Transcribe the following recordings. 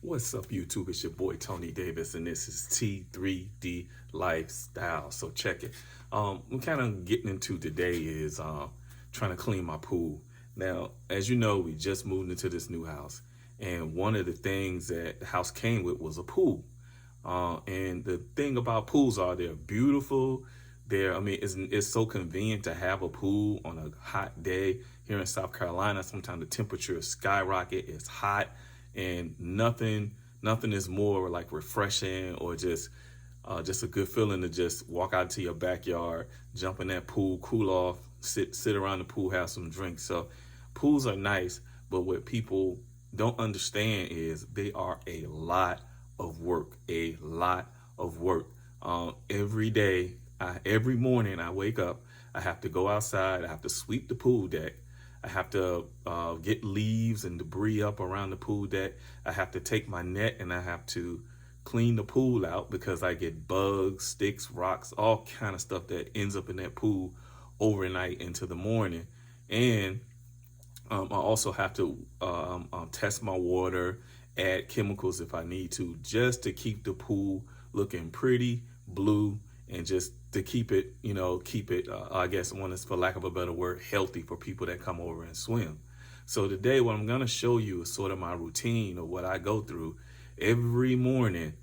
What's up, YouTube? It's your boy Tony Davis, and this is T3D Lifestyle. So check it. We're kind of getting into today is trying to clean my pool. Now, as you know, we just moved into this new house, and one of the things that the house came with was a pool. And the thing about pools are they're beautiful. It's so convenient to have a pool on a hot day here in South Carolina. Sometimes the temperature is skyrocket. It's hot, and nothing is more like refreshing or just a good feeling to just walk out to your backyard, jump in that pool, cool off, sit around the pool, have some drinks. So pools are nice, but what people don't understand is they are a lot of work, a lot of work. Every day, every morning I wake up, I have to go outside, I have to sweep the pool deck. I have to get leaves and debris up around the pool deck. I have to take my net and I have to clean the pool out because I get bugs, sticks, rocks, all kind of stuff that ends up in that pool overnight into the morning. And I also have to test my water, add chemicals if I need to, just to keep the pool looking pretty, blue, and just to keep it, I guess one is, for lack of a better word, healthy for people that come over and swim. So today what I'm gonna show you is sort of my routine of what I go through every morning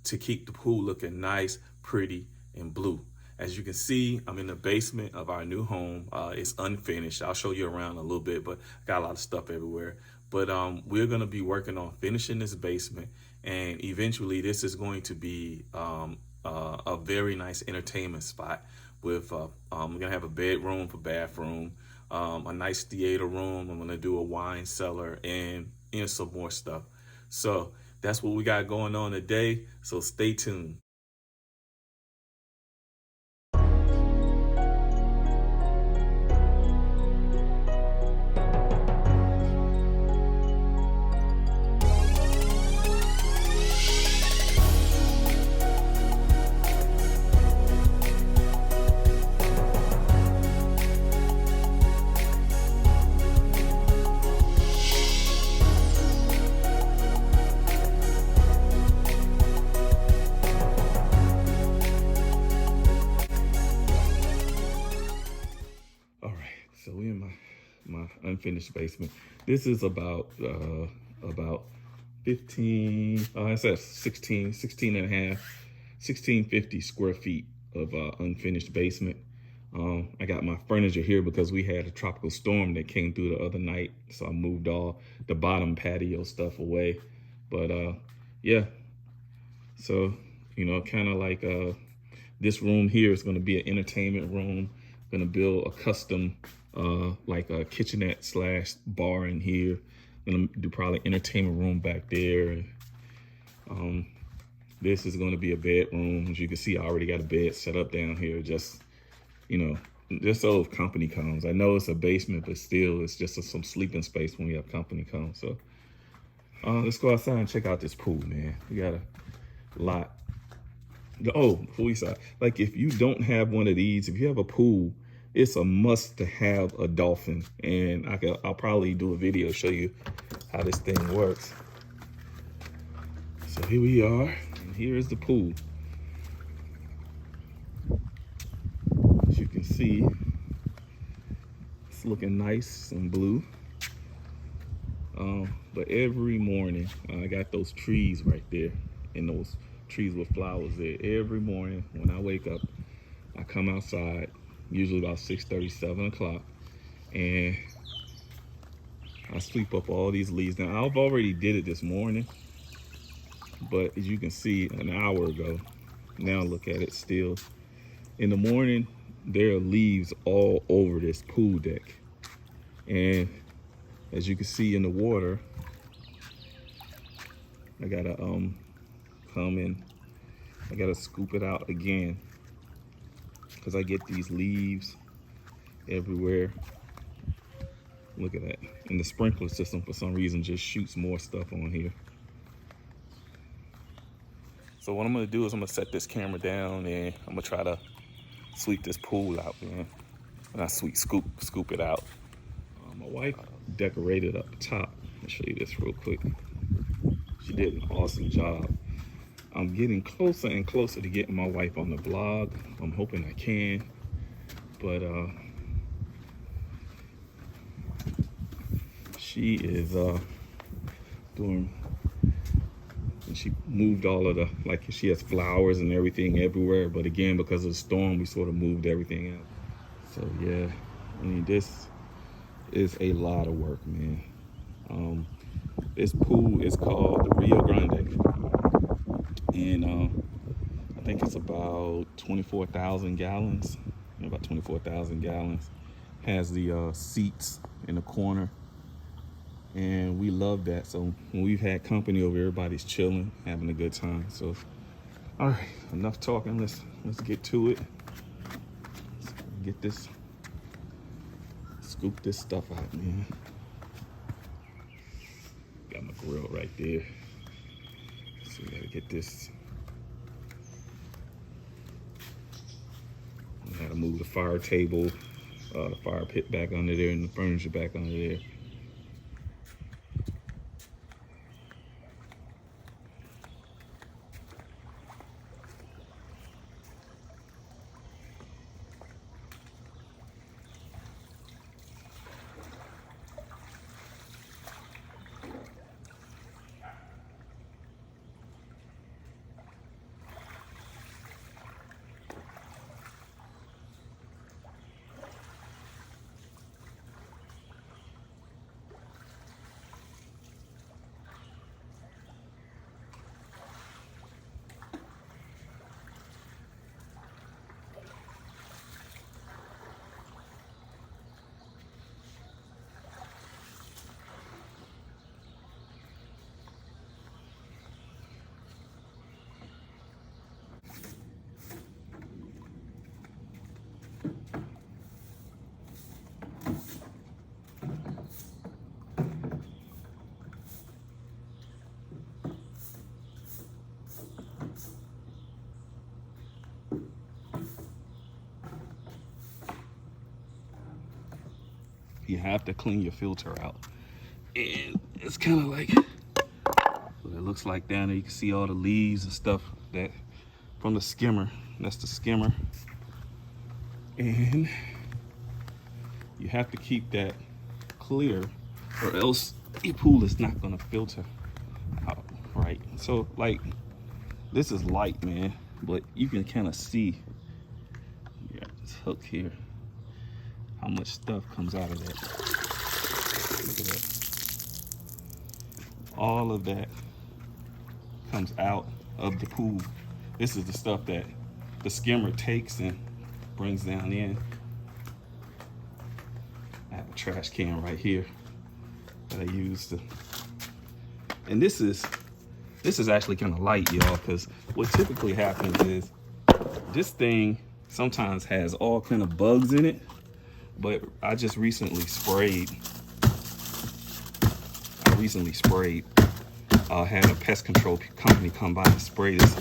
to keep the pool looking nice, pretty, and blue. As you can see, I'm in the basement of our new home. It's unfinished. I'll show you around a little bit, but I got a lot of stuff everywhere. But we're gonna be working on finishing this basement, and eventually this is going to be a very nice entertainment spot with we're gonna have a bedroom for bathroom, a nice theater room. I'm gonna do a wine cellar and some more stuff. So that's what we got going on today. So stay tuned. All right, so we're in my unfinished basement. This is about 15, I said 16 and a half, 1650 square feet of unfinished basement. I got my furniture here because we had a tropical storm that came through the other night, so I moved all the bottom patio stuff away. But yeah, so kind of like this room here is going to be an entertainment room. Gonna build a custom like a kitchenette slash bar in here. Gonna do probably entertainment room back there. This is gonna be a bedroom. As you can see, I already got a bed set up down here. Just just so if company comes. I know it's a basement, but still, it's just some sleeping space when we have company come. So let's go outside and check out this pool, man. We got a lot. Oh, before we start, like if you don't have one of these, if you have a pool, it's a must to have a dolphin. And I'll probably do a video show you how this thing works. So here we are, and here is the pool. As you can see, it's looking nice and blue. But every morning, I got those trees right there, and those trees with flowers there. Every morning when I wake up, I come outside, usually about 6:30, 7 o'clock, and I sweep up all these leaves. Now, I've already did it this morning, but as you can see, an hour ago, now look at it still. In the morning, there are leaves all over this pool deck. And as you can see in the water, I gotta come in. I gotta scoop it out again because I get these leaves everywhere. Look at that. And the sprinkler system for some reason just shoots more stuff on here. So what I'm gonna do is I'm gonna set this camera down and I'm gonna try to sweep this pool out, man. And I scoop it out. My wife decorated up top. I'll show you this real quick. She did an awesome job. I'm getting closer and closer to getting my wife on the vlog. I'm hoping I can, but she is doing, and she moved all of the, like she has flowers and everything everywhere, but again, because of the storm, we sort of moved everything out. So yeah, I mean, this is a lot of work, man. This pool is called the Rio Grande, and I think it's about 24,000 gallons, about 24,000 gallons. Has the seats in the corner, and we love that. So when we've had company over, everybody's chilling, having a good time. So, all right, enough talking. Let's get to it. Let's get this, scoop this stuff out, man. Got my grill right there. So we gotta get this. I gotta move the fire table, the fire pit back under there, and the furniture back under there. You have to clean your filter out, and it's kind of like what it looks like down there. You can see all the leaves and stuff that from the skimmer. That's the skimmer, and you have to keep that clear, or else your pool is not gonna filter out right. So like, this is light, man, but you can kind of see, you got this hook here, how much stuff comes out of that. Look at that. All of that comes out of the pool. This is the stuff that the skimmer takes and brings down in. I have a trash can right here that I use to, and this is actually kind of light, y'all, because what typically happens is this thing sometimes has all kind of bugs in it. But I just recently sprayed. Had a pest control company come by and spray this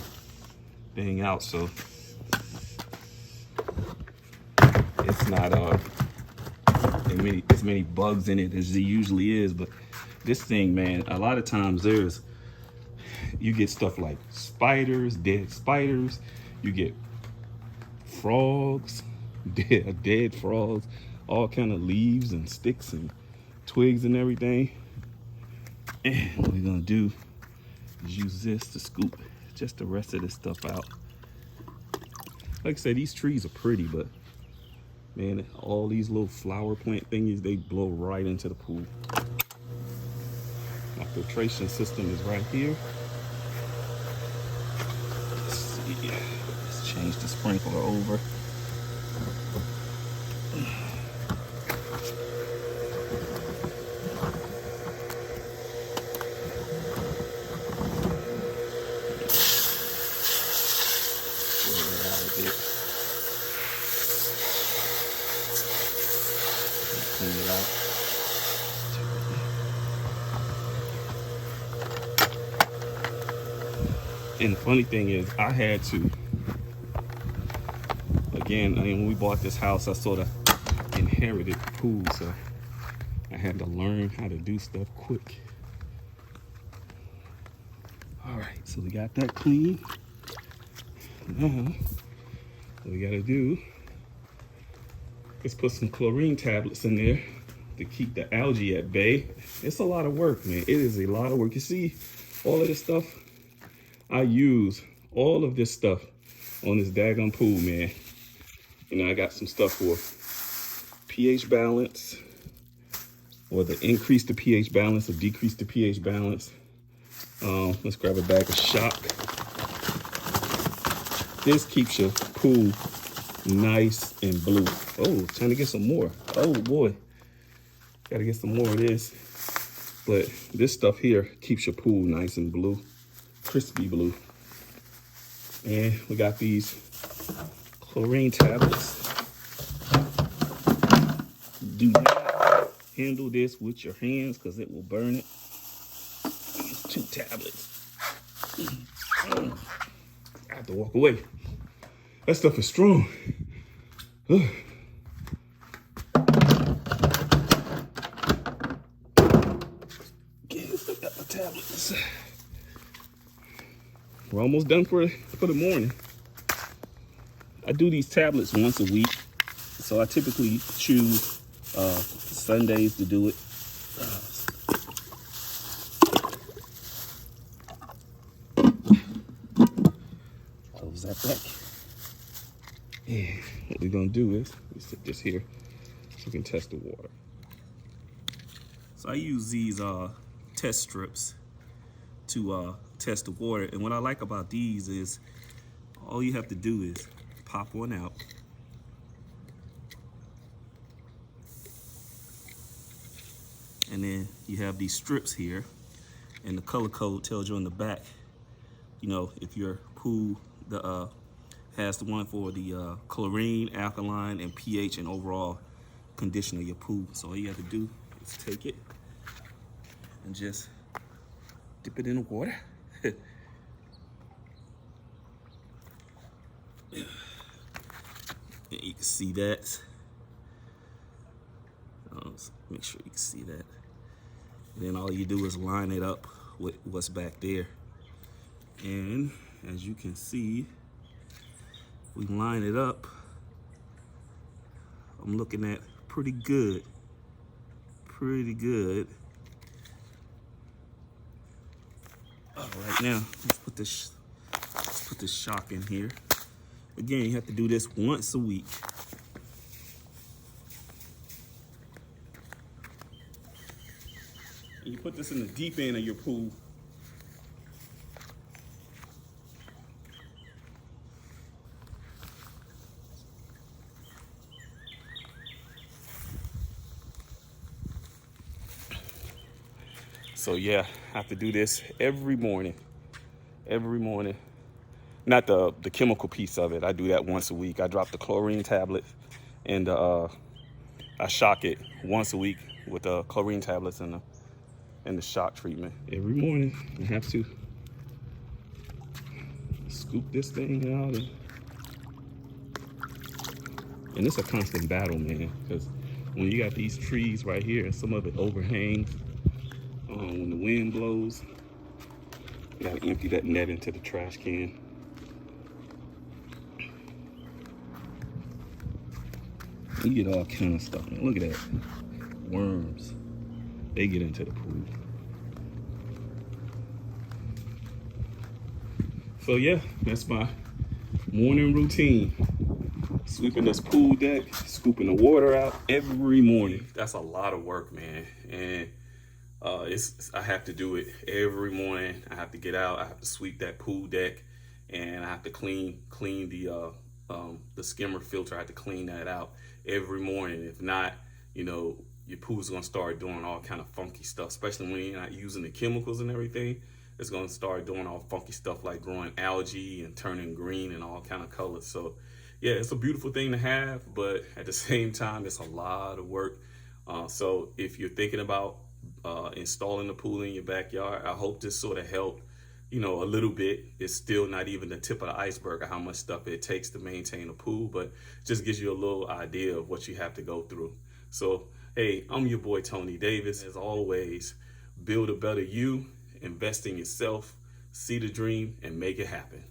thing out, so it's not as many bugs in it as there usually is. But this thing, man, a lot of times you get stuff like spiders, dead spiders. You get frogs, dead frogs, all kind of leaves and sticks and twigs and everything. And what we're gonna do is use this to scoop just the rest of this stuff out. Like I said, these trees are pretty, but man, all these little flower plant thingies, they blow right into the pool. My filtration system is right here. Let's see, let's change the sprinkler over. Clean it out. And the funny thing is, I had to, again, I mean, when we bought this house, I sort of inherited the pool, so I had to learn how to do stuff quick. All right, so we got that clean. Now, what we gotta do is put some chlorine tablets in there to keep the algae at bay. It's a lot of work, man. It is a lot of work. You see all of this stuff? I use all of this stuff on this daggone pool, man. You know, I got some stuff for pH balance, or to increase the pH balance or decrease the pH balance. Let's grab a bag of shock. This keeps your pool nice and blue. Oh, trying to get some more. Oh boy, gotta get some more of this. But this stuff here keeps your pool nice and blue, crispy blue. And we got these chlorine tablets. Do not handle this with your hands because it will burn it. These 2 tablets. I have to walk away. That stuff is strong. Ugh. Got the tablets. We're almost done for the morning. I do these tablets once a week, so I typically choose Sundays to do it. Close that back. And what we're gonna do is we sit this here so we can test the water. So I use these test strips to test the water, and what I like about these is all you have to do is pop one out. And then you have these strips here, and the color code tells you on the back, you know, if your pool has the one for the chlorine, alkaline, and pH and overall condition of your pool. So all you have to do is take it and just dip it in the water. And you can see that. Make sure you can see that. And then all you do is line it up with what's back there. And as you can see, we line it up. I'm looking at pretty good. Pretty good. All right, now let's put this shock in here. Again, you have to do this once a week. And you put this in the deep end of your pool. So yeah, I have to do this every morning. Every morning. Not the chemical piece of it. I do that once a week. I drop the chlorine tablet and I shock it once a week with the chlorine tablets and the shock treatment. Every morning I have to scoop this thing out, and it's a constant battle, man, because when you got these trees right here and some of it overhangs, when the wind blows, you gotta empty that net into the trash can. You get all kind of stuff, man. Look at that. Worms. They get into the pool. So yeah, that's my morning routine. Sweeping this pool deck, scooping the water out every morning. That's a lot of work, man. And I have to do it every morning. I have to get out. I have to sweep that pool deck, and I have to clean the skimmer filter. I have to clean that out every morning. If not, you know, your pool's gonna start doing all kind of funky stuff, especially when you're not using the chemicals and everything. It's gonna start doing all funky stuff like growing algae and turning green and all kind of colors. So yeah, it's a beautiful thing to have, but at the same time, it's a lot of work. So if you're thinking about installing the pool in your backyard, I hope this sort of helped, you know, a little bit. It's still not even the tip of the iceberg of how much stuff it takes to maintain a pool, but just gives you a little idea of what you have to go through. So, hey, I'm your boy, Tony Davis. As always, build a better you, invest in yourself, see the dream and make it happen.